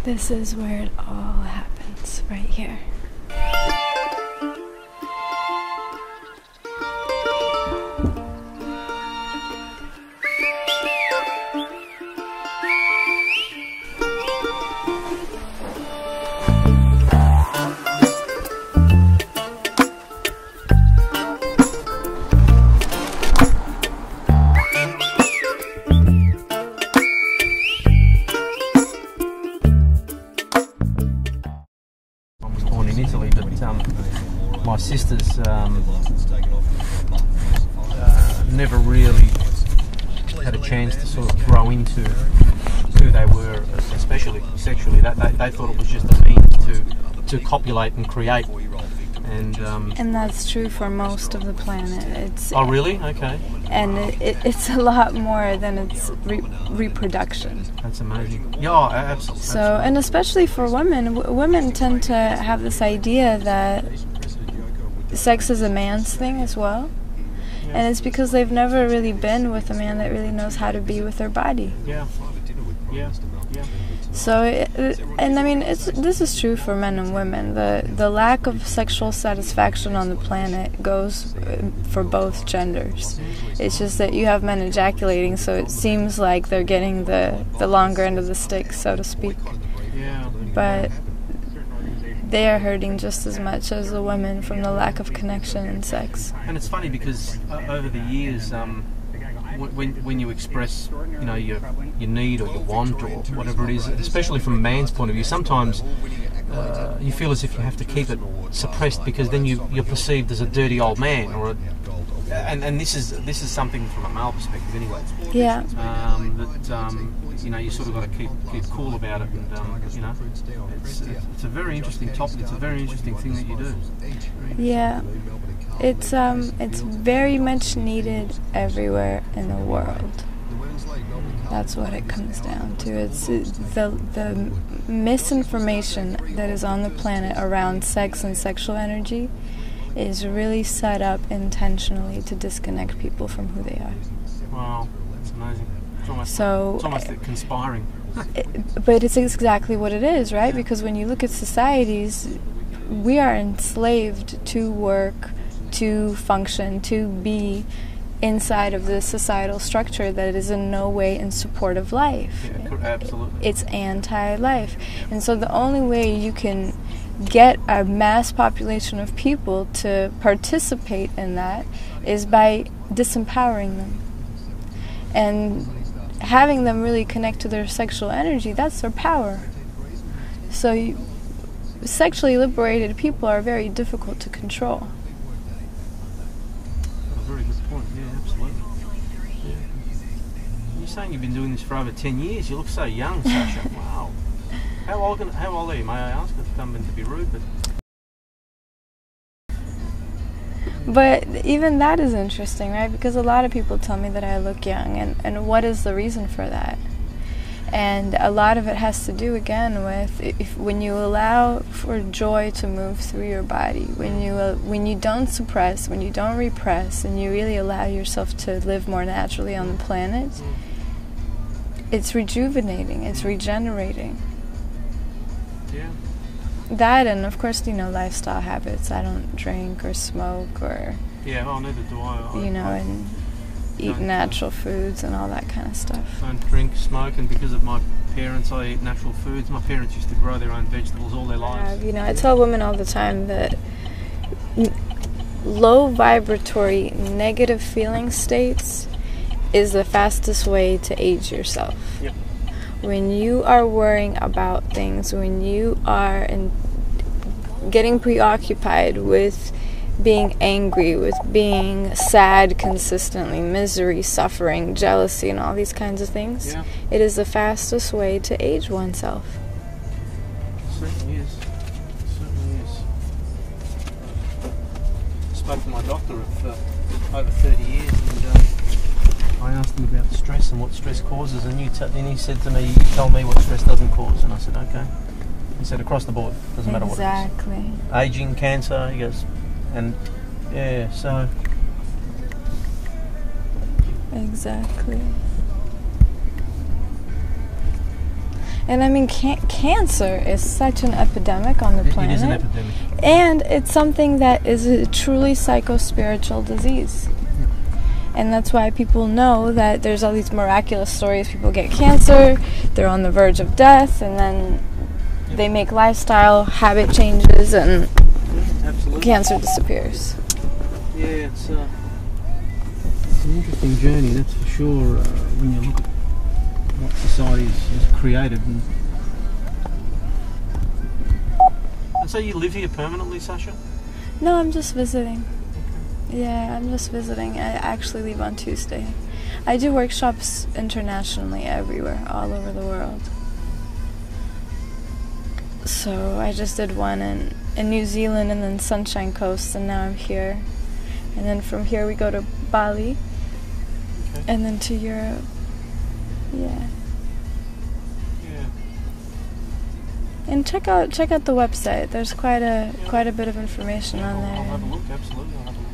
This is where it all happens, right here. Italy, but my sisters never really had a chance to sort of grow into who they were, especially sexually. They thought it was just a means to copulate and create. And that's true for most of the planet. Oh, really? Okay. And it's a lot more than its reproduction. That's amazing. Yeah, absolutely. So, and especially for women, women tend to have this idea that sex is a man's thing as well. Yeah. And it's because they've never really been with a man that really knows how to be with their body. Yeah. Yeah. Yeah. So, and I mean, this is true for men and women. The lack of sexual satisfaction on the planet goes for both genders. It's just that you have men ejaculating, so it seems like they're getting the longer end of the stick, so to speak. Yeah. But they are hurting just as much as the women from the lack of connection and sex. And it's funny because over the years, when you express, your need or your want or whatever it is, especially from a man's point of view, sometimes you feel as if you have to keep it suppressed because then you're perceived as a dirty old man and this is something from a male perspective anyway. Yeah. You sort of got to keep cool about it, and it's a very interesting topic. It's a very interesting thing that you do. Yeah. It's very much needed everywhere in the world. That's what it comes down to. It's the misinformation that is on the planet around sex and sexual energy is really set up intentionally to disconnect people from who they are. Wow, that's amazing. It's almost conspiring. But it's exactly what it is, right? Because when you look at societies, we are enslaved to work, to function, to be inside of this societal structure that is in no way in support of life. Yeah, absolutely. It's anti-life. And so the only way you can get a mass population of people to participate in that is by disempowering them. And having them really connect to their sexual energy, that's their power. So sexually liberated people are very difficult to control. Very good point. Yeah, absolutely. Yeah. You're saying you've been doing this for over 10 years. You look so young, Sasha. Wow. How old are you? May I ask? I don't mean to be rude, But even that is interesting, right? Because a lot of people tell me that I look young, and what is the reason for that? And a lot of it has to do, again, with when you allow for joy to move through your body, when you don't suppress, when you don't repress, and you really allow yourself to live more naturally on the planet, it's rejuvenating, it's regenerating. Yeah. That, and of course, lifestyle habits. I don't drink or smoke or... Yeah, well, neither do I. And eat natural foods and all that kind of stuff. Don't drink, smoke, and because of my parents, I eat natural foods. My parents used to grow their own vegetables all their lives. I tell women all the time that low vibratory negative feeling states is the fastest way to age yourself. Yep. When you are worrying about things, when you are getting preoccupied with being angry, with being sad consistently, misery, suffering, jealousy, and all these kinds of things, it is the fastest way to age oneself. It certainly is. It certainly is. I spoke to my doctor for over 30 years, and I asked him about stress and what stress causes, and he said to me, "You tell me what stress doesn't cause." And I said, "Okay." He said, "Across the board, doesn't matter what it is." Exactly. Aging, cancer, he goes, and yeah, so. Exactly. And I mean, cancer is such an epidemic on the planet. It is an epidemic. And it's something that is a truly psycho-spiritual disease. And that's why people know that there's all these miraculous stories. People get cancer, they're on the verge of death, and then they make lifestyle habit changes, and cancer disappears. Yeah, it's an interesting journey, that's for sure, when you look at what society has created. And so you live here permanently, Sasha? No, I'm just visiting. Yeah, I'm just visiting. I actually leave on Tuesday. I do workshops internationally everywhere, all over the world. So I just did one in New Zealand and then Sunshine Coast, and now I'm here. And then from here we go to Bali, and then to Europe. Yeah. And check out the website. There's quite a bit of information on there. I'll have a look, absolutely. I'll have a look.